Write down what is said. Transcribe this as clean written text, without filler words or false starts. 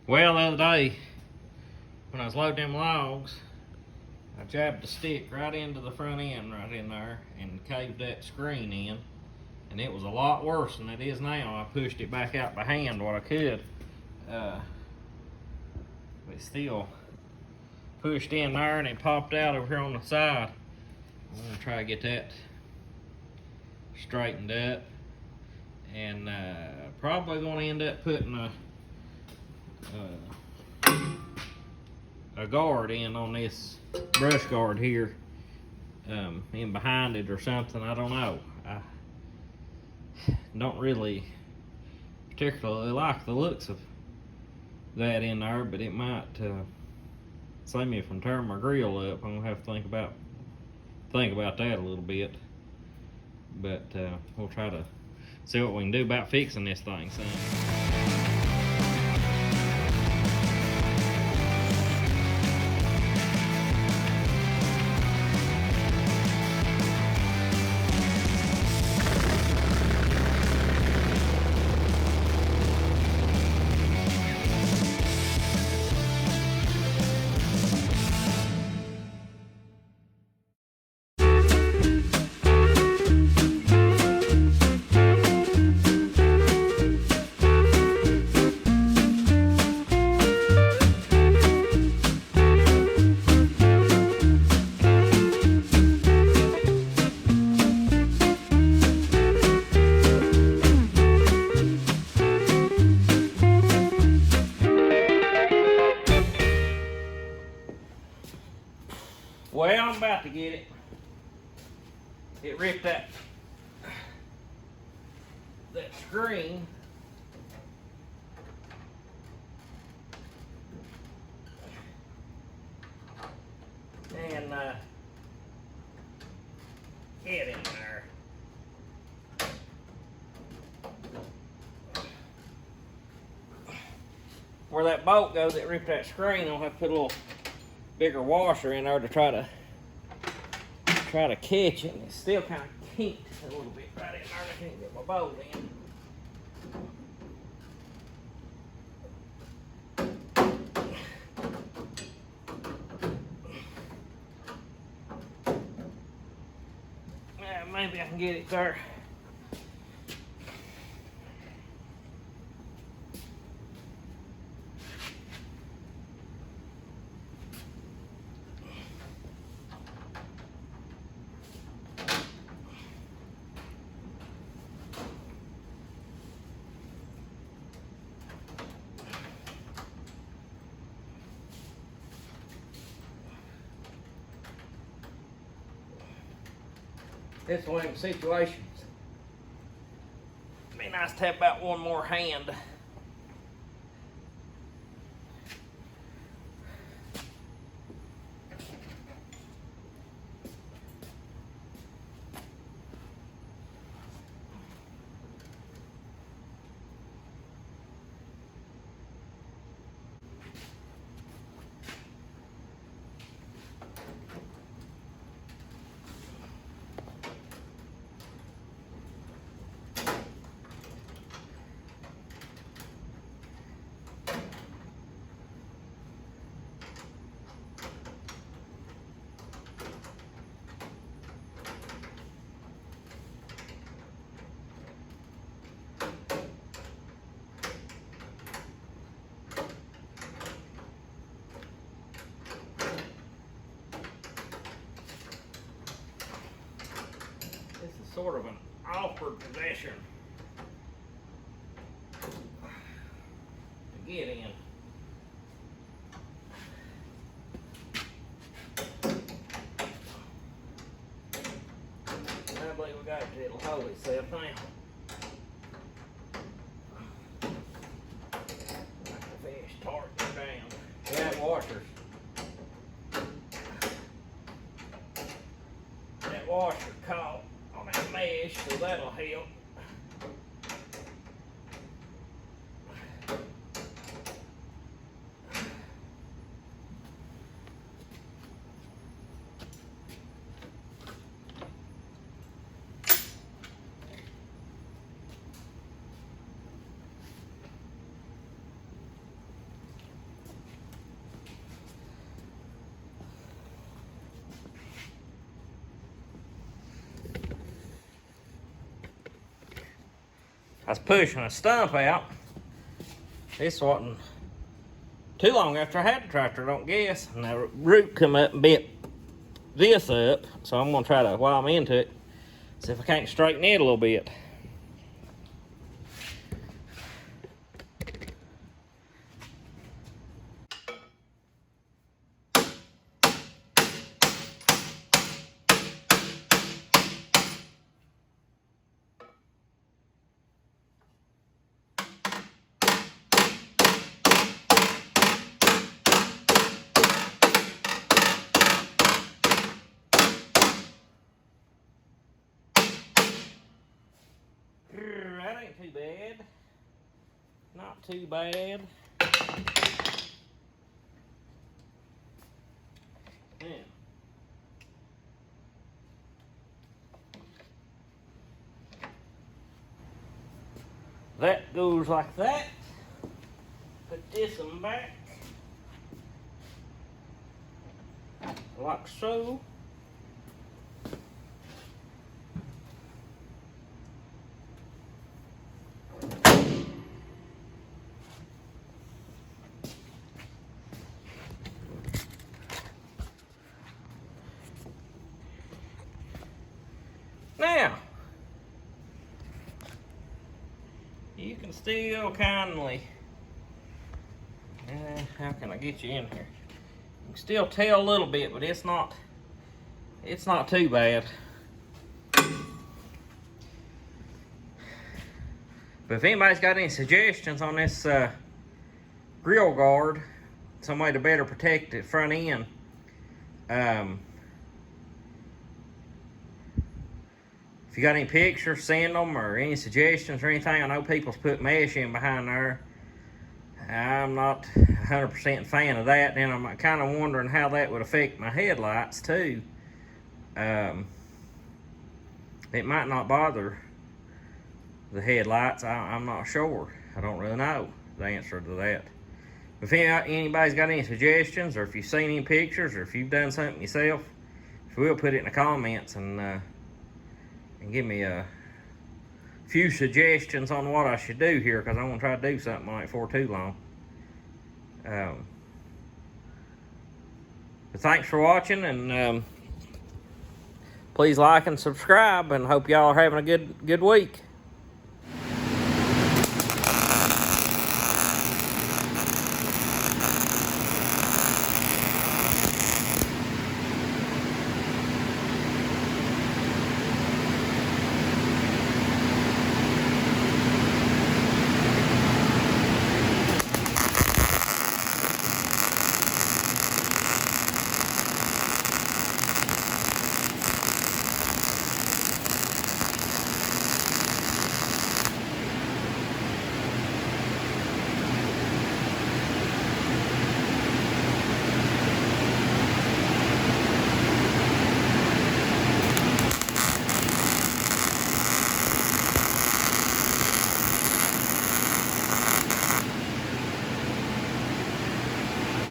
Well, the other day, when I was loading them logs, I jabbed the stick right into the front end right in there and caved that screen in. And it was a lot worse than it is now. I pushed it back out by hand what I could. But still pushed in there and it popped out over here on the side. I'm gonna try to get that straightened up. And probably gonna end up putting a guard in on this brush guard here, in behind it or something. I don't know. I don't really particularly like the looks of that in there, but it might save me from tearing my grill up. I'm gonna have to think about that a little bit. But we'll try to see what we can do about fixing this thing soon. Well, I'm about to get it. It ripped that screen. And get in there. Where that bolt goes, it ripped that screen. I'll have to put a little bigger washer in there to try to catch it. And it's still kind of kinked a little bit right in there. I can't get my bolt in. Yeah, maybe I can get it there. It's one of them situations. It'd be nice to have about one more hand. Sort of an awkward position to get in. I believe we got it. It'll hold itself now. Like the fish tart go down. That washer caught on that mesh, so that'll help. I was pushing a stump out. This wasn't too long after I had the tractor, I don't guess. And the root come up and bit this up. So I'm gonna try to, while I'm into it, see if I can't straighten it a little bit. That ain't too bad. Not too bad. Yeah. That goes like that. Put this one back. Like so. Now, you can still kindly, how can I get you in here? You can still tell a little bit, but it's not too bad. But if anybody's got any suggestions on this grill guard, some way to better protect the front end, if you got any pictures, send them, or any suggestions or anything. I know people's put mesh in behind there. I'm not 100% fan of that. Then I'm kind of wondering how that would affect my headlights too. It might not bother the headlights. I'm not sure. I don't really know the answer to that. If anybody's got any suggestions, or if you've seen any pictures, or if you've done something yourself, if you will, put it in the comments and give me a few suggestions on what I should do here, because I want to try to do something like it for too long. But thanks for watching, and please like and subscribe, and hope y'all are having a good week.